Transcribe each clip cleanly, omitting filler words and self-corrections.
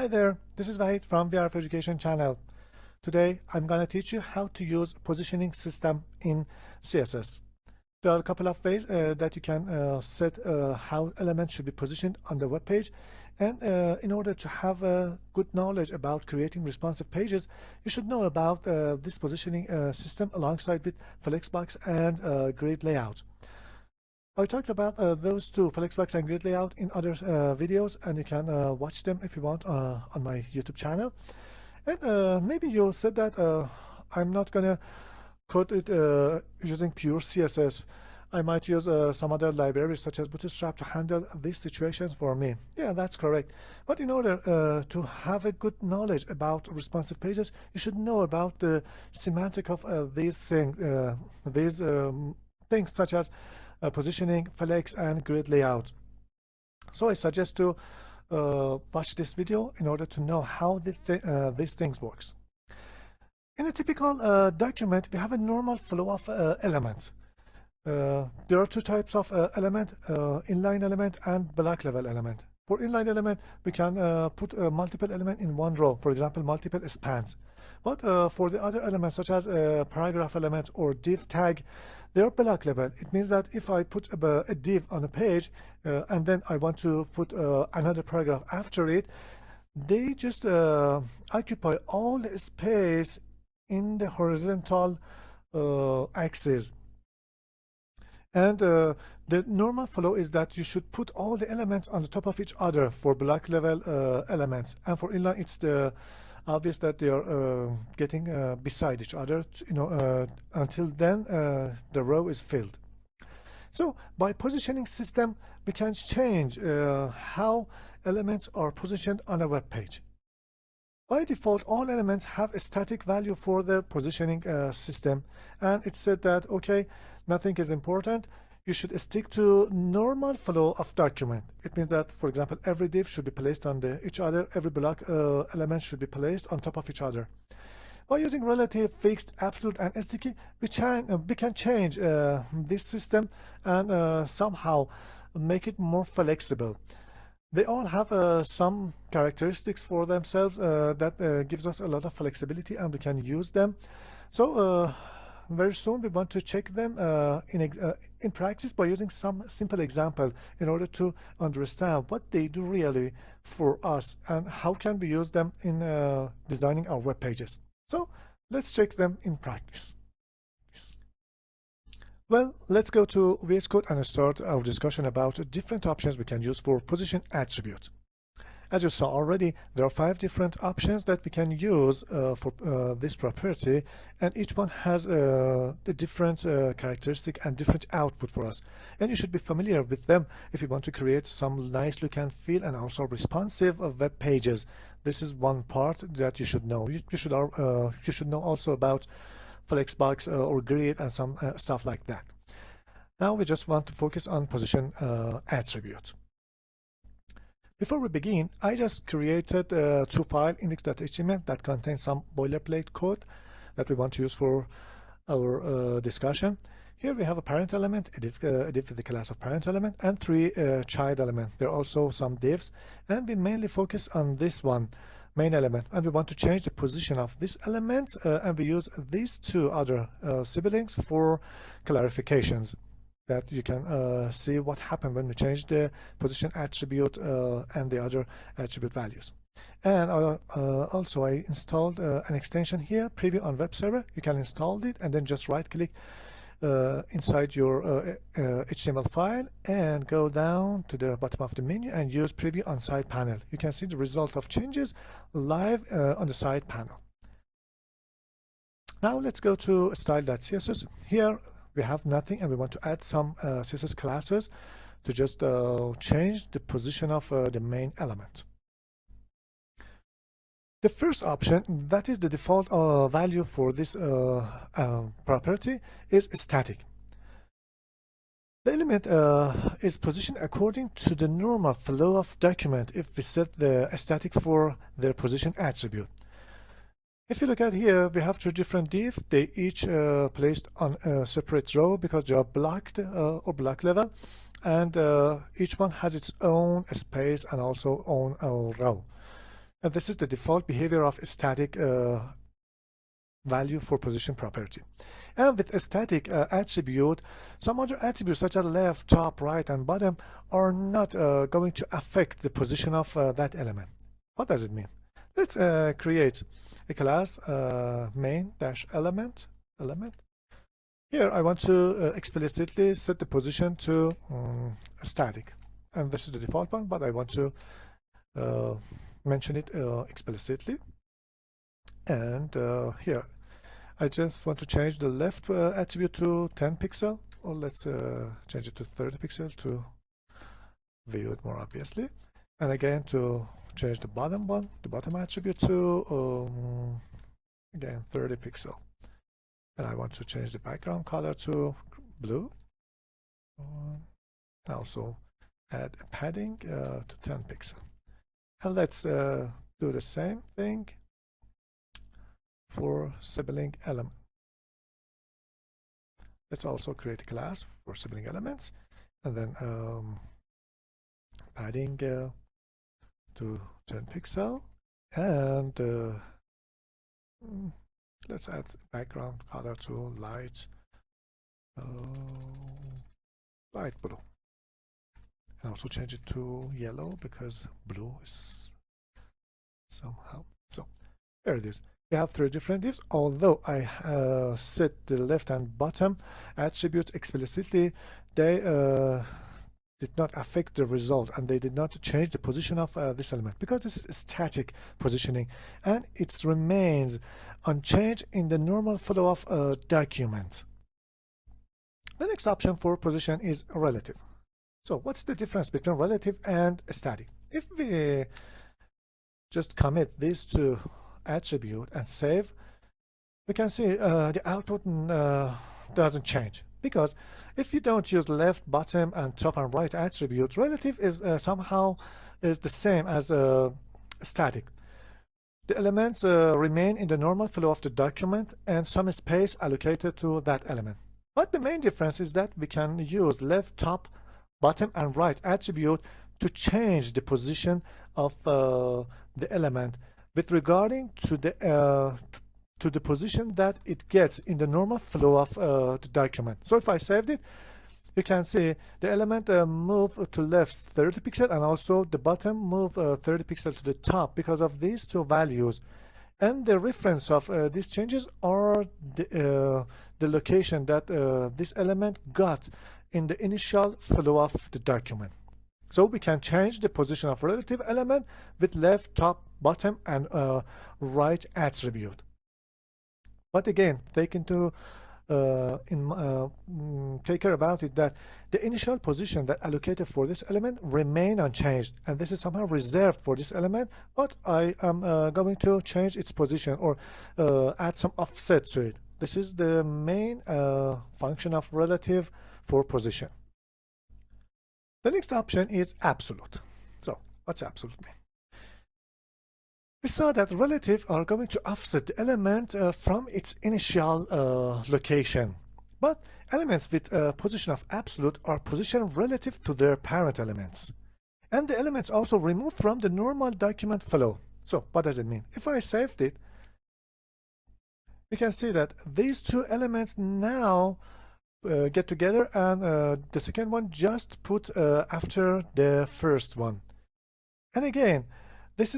Hi there, this is Vahid from VRF Education channel. Today I'm going to teach you how to use positioning system in CSS. There are a couple of ways that you can set how elements should be positioned on the web page, and in order to have good knowledge about creating responsive pages, you should know about this positioning system alongside with Flexbox and grid layout. I talked about those two, Flexbox and grid layout, in other videos, and you can watch them if you want on my YouTube channel. And maybe you said that I'm not gonna code it using pure CSS. I might use some other libraries such as Bootstrap to handle these situations for me. Yeah, that's correct. But in order to have a good knowledge about responsive pages, you should know about the semantic of these things such as positioning, flex, and grid layout. So I suggest to watch this video in order to know how these things works. In a typical document, we have a normal flow of elements. There are two types of element, inline element and block level element. For inline element, we can put multiple elements in one row, for example, multiple spans. But for the other elements, such as paragraph element or div tag, they are block level. It means that if I put a div on a page and then I want to put another paragraph after it, they just occupy all the space in the horizontal axis. And the normal flow is that you should put all the elements on the top of each other for block level elements, and for inline it's obvious that they are getting beside each other, until then the row is filled. So by positioning system, we can change how elements are positioned on a web page. By default, all elements have a static value for their positioning system, and it's said that okay, nothing is important. You should stick to normal flow of document. It means that, for example, every div should be placed on each other, every block element should be placed on top of each other. By using relative, fixed, absolute, and sticky, we can change this system and somehow make it more flexible. They all have some characteristics for themselves that gives us a lot of flexibility, and we can use them. So very soon we want to check them in practice by using some simple example in order to understand what they do really for us and how can we use them in designing our web pages. So let's check them in practice. Well, let's go to VS Code and start our discussion about different options we can use for position attribute. As you saw already, there are 5 different options that we can use for this property, and each one has the different characteristic and different output for us. And you should be familiar with them if you want to create some nice look and feel and also responsive web pages. This is one part that you should know. You should know also about Flexbox or grid and some stuff like that. Now we just want to focus on position attribute. Before we begin, I just created 2 files, index.html, that contains some boilerplate code that we want to use for our discussion. Here we have a parent element, a div with the class of parent element, and 3 child elements. There are also some divs, and we mainly focus on this one, main element, and we want to change the position of this element, and we use these 2 other siblings for clarifications, that you can see what happened when we change the position attribute and the other attribute values. And also I installed an extension here, preview on web server. You can install it and then just right click inside your HTML file and go down to the bottom of the menu and use preview on side panel. You can see the result of changes live on the side panel. Now let's go to style.css. Here we have nothing, and we want to add some CSS classes to just change the position of the main element. The first option, that is the default value for this property, is static. The element is positioned according to the normal flow of document if we set the static for their position attribute. If you look at here, we have 2 different divs. They each placed on a separate row because they are blocked or block level, and each one has its own space and also own row. And this is the default behavior of static value for position property. And with a static attribute, some other attributes such as left, top, right, and bottom are not going to affect the position of that element. What does it mean? Let's create a class main-element. Here I want to explicitly set the position to static, and this is the default one, but I want to mention it explicitly. And here I just want to change the left attribute to 10 pixel, or let's change it to 30 pixel to view it more obviously. And again, to change the bottom one, the bottom attribute to again 30 pixel. And I want to change the background color to blue. Also add a padding to 10 pixel. And let's do the same thing for sibling element. Let's also create a class for sibling elements, and then padding to 10 pixel, and let's add background color to light blue, and also change it to yellow because blue is somehow. So there it is. We have 3 different divs. Although I set the left and bottom attributes explicitly, they did not affect the result, and they did not change the position of this element, because this is static positioning and it remains unchanged in the normal flow of a document. The next option for position is relative. So what's the difference between relative and static? If we just commit these two attribute and save, we can see the output doesn't change, because if you don't use left, bottom, and top and right attribute, relative is somehow is the same as static. The elements remain in the normal flow of the document and some space allocated to that element. But the main difference is that we can use left, top, bottom, and right attribute to change the position of the element with regarding to the position that it gets in the normal flow of the document. So if I saved it, you can see the element move to left 30 pixel, and also the bottom move 30 pixel to the top because of these two values. And the reference of these changes are the location that this element got in the initial flow of the document. So we can change the position of relative element with left, top, bottom, and right attribute. But again, take care about it that the initial position that allocated for this element remain unchanged, and this is somehow reserved for this element, but I am going to change its position or add some offset to it. This is the main function of relative for position. The next option is absolute. So what's absolute mean? We saw that relative are going to offset the element from its initial location, but elements with position of absolute are positioned relative to their parent elements, and the elements also removed from the normal document flow. So what does it mean? If I saved it, you can see that these two elements now get together, and the second one just put after the first one. And again, this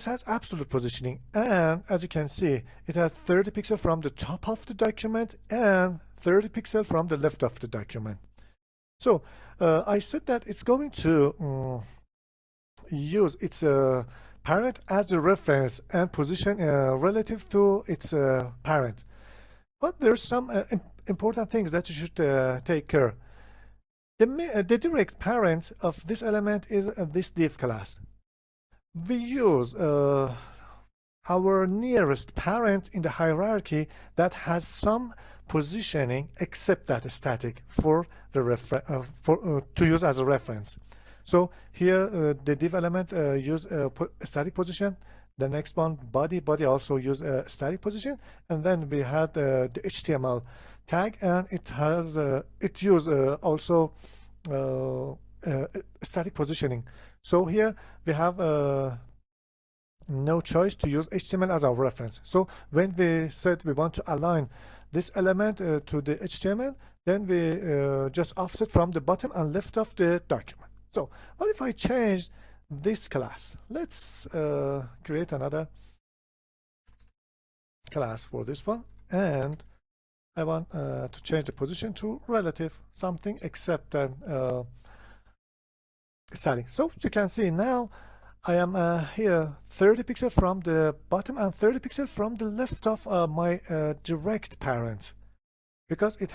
has absolute positioning, and as you can see, it has 30 pixels from the top of the document and 30 pixels from the left of the document. So I said that it's going to use its parent as the reference and position relative to its parent. But there's some important things that you should take care. The direct parent of this element is this div class. We use our nearest parent in the hierarchy that has some positioning except that static for the to use as a reference. So here the div element use static position. The next one, body also use static position, and then we had the HTML tag, and it has it use also static positioning. So here we have no choice to use HTML as our reference. So when we said we want to align this element to the HTML, then we just offset from the bottom and left of the document. So what if I change this class? Let's create another class for this one, and I want to change the position to relative something except static. So you can see now I am here 30 pixels from the bottom and 30 pixels from the left of my direct parent, because it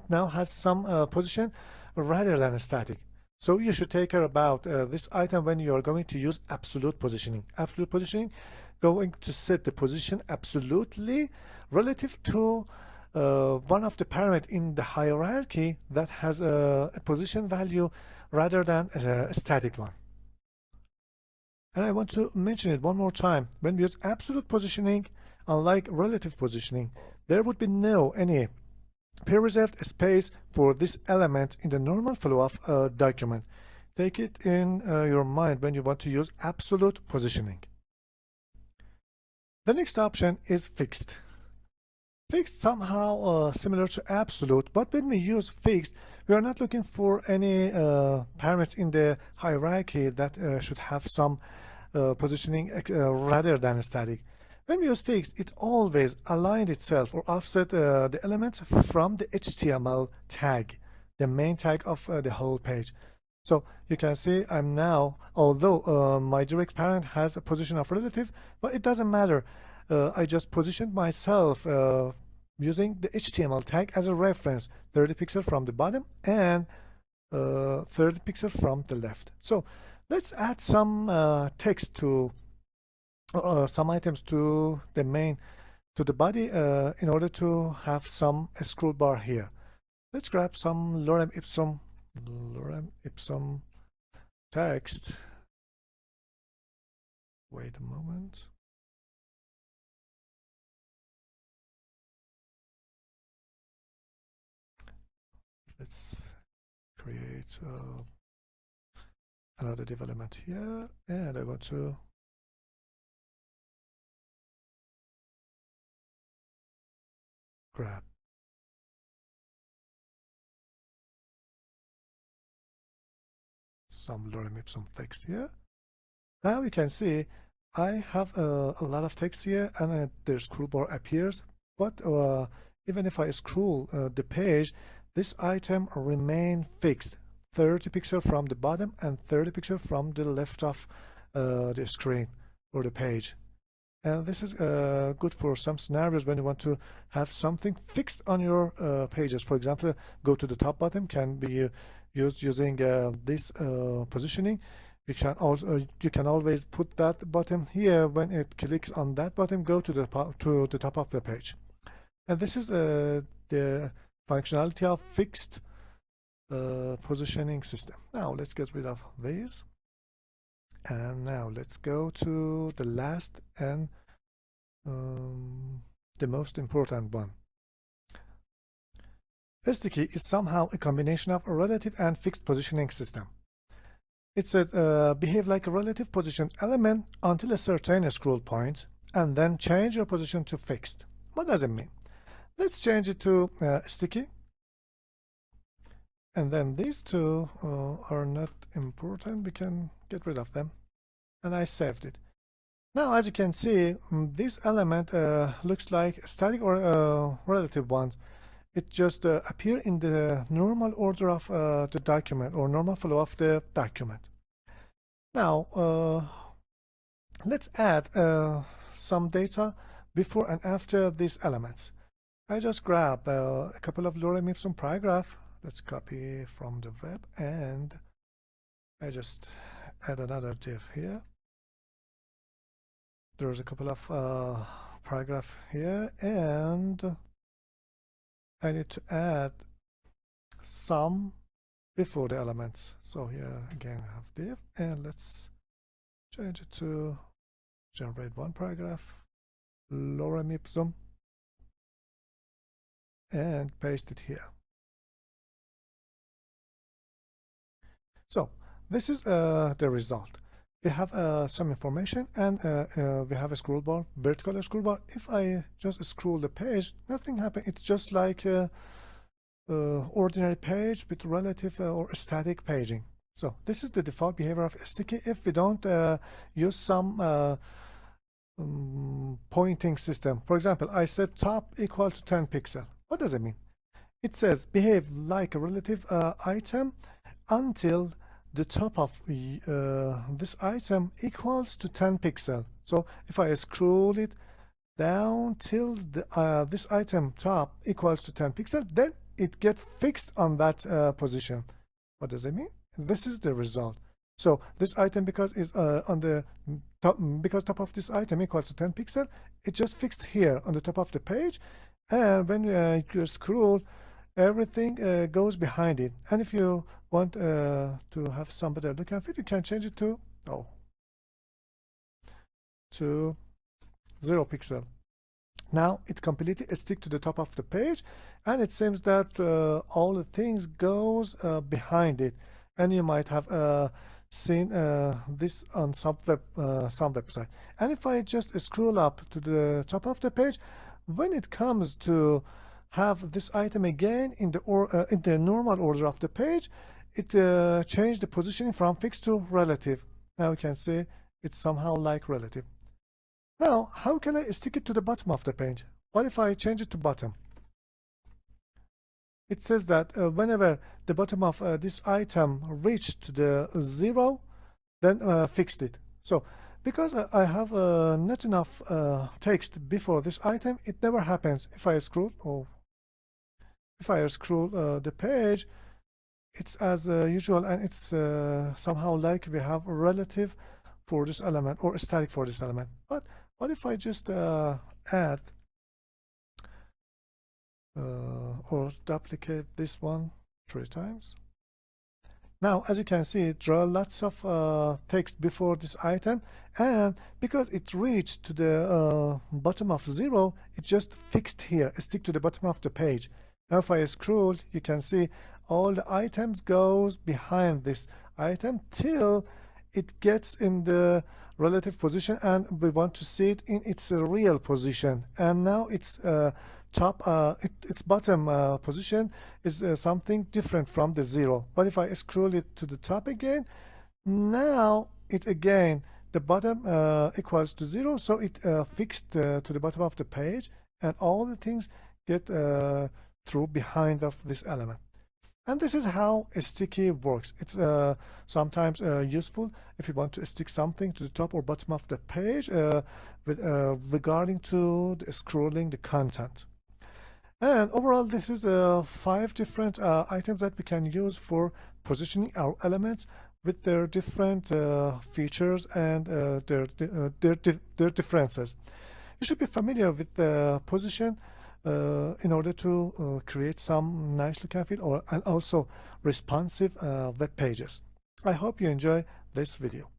now has some position rather than static. So you should take care about this item when you are going to use absolute positioning. Absolute positioning going to set the position absolutely relative to one of the parent in the hierarchy that has a position value rather than a static one. And I want to mention it one more time. When we use absolute positioning, unlike relative positioning, there would be no any pre-reserved space for this element in the normal flow of a document. Take it in your mind when you want to use absolute positioning. The next option is fixed. Fixed somehow similar to absolute, but when we use fixed, we are not looking for any parameters in the hierarchy that should have some positioning rather than static. When we use fixed, it always aligns itself or offset the elements from the HTML tag, the main tag of the whole page. So you can see I'm now, although my direct parent has a position of relative, but it doesn't matter. I just positioned myself using the HTML tag as a reference, 30 pixels from the bottom and 30 pixels from the left. So let's add some text to some items to the main, to the body in order to have some scroll bar here. Let's grab some lorem ipsum text. Wait a moment. Let's create another development here, and I want to grab some lorem ipsum text here. Now you can see I have a lot of text here, and the scroll bar appears, but even if I scroll the page, this item remain fixed, 30 pixels from the bottom and 30 pixels from the left of the screen or the page. And this is good for some scenarios when you want to have something fixed on your pages. For example, go to the top button can be used using this positioning. You can always put that button here. When it clicks on that button, go to the top of the page. And this is the functionality of fixed positioning system. Now let's get rid of these, and now let's go to the last and the most important one. Sticky is somehow a combination of a relative and fixed positioning system. It says behave like a relative position element until a certain scroll point, and then change your position to fixed. What does it mean? Let's change it to sticky, and then these two are not important. We can get rid of them, and I saved it. Now, as you can see, this element looks like a static or relative one. It just appears in the normal order of the document or normal flow of the document. Now, let's add some data before and after these elements. I just grab a couple of lorem ipsum paragraph. Let's copy from the web, and I just add another div here. There's a couple of paragraph here, and I need to add some before the elements. So here again I have div, and let's change it to generate one paragraph, lorem ipsum, and paste it here. So this is the result. we have some information, and we have a scroll bar, vertical scroll bar. If I just scroll the page, nothing happens. It's just like ordinary page with relative or static paging. So this is the default behavior of sticky if we don't use some pointing system. For example, I said top equal to 10 pixel. What does it mean? It says behave like a relative item until the top of this item equals to 10 pixel. So if I scroll it down till this item top equals to 10 pixel, then it gets fixed on that position. What does it mean? This is the result. So this item, because is on the top, because top of this item equals to 10 pixel, it just fixed here on the top of the page, and when you scroll, everything goes behind it. And if you want to have somebody look at it, you can change it to 0 pixel. Now it completely sticks to the top of the page, and it seems that all the things goes behind it. And you might have seen this on some website. And if I just scroll up to the top of the page, when it comes to have this item again in the normal order of the page, it changed the positioning from fixed to relative. Now you can see it's somehow like relative. Now, how can I stick it to the bottom of the page? What if I change it to bottom? It says that whenever the bottom of this item reached to the 0, then fixed it. So because I have not enough text before this item, it never happens. If I scroll, the page, it's as usual, and it's somehow like we have a relative for this element or a static for this element. But what if I just add or duplicate this one 3 times? Now, as you can see, there are lots of text before this item, and because it reached to the bottom of 0, it just fixed here, stick to the bottom of the page. Now if I scroll, you can see all the items goes behind this item till it gets in the relative position, and we want to see it in its real position. And now its its bottom position is something different from the 0. But if I scroll it to the top again, now it again the bottom equals to 0, so it fixed to the bottom of the page, and all the things get through behind of this element. And this is how a sticky works. It's sometimes useful if you want to stick something to the top or bottom of the page regarding to the scrolling the content. And overall, this is 5 different items that we can use for positioning our elements with their different features and their differences. You should be familiar with the position in order to create some nice look and feel, and also responsive web pages. I hope you enjoy this video.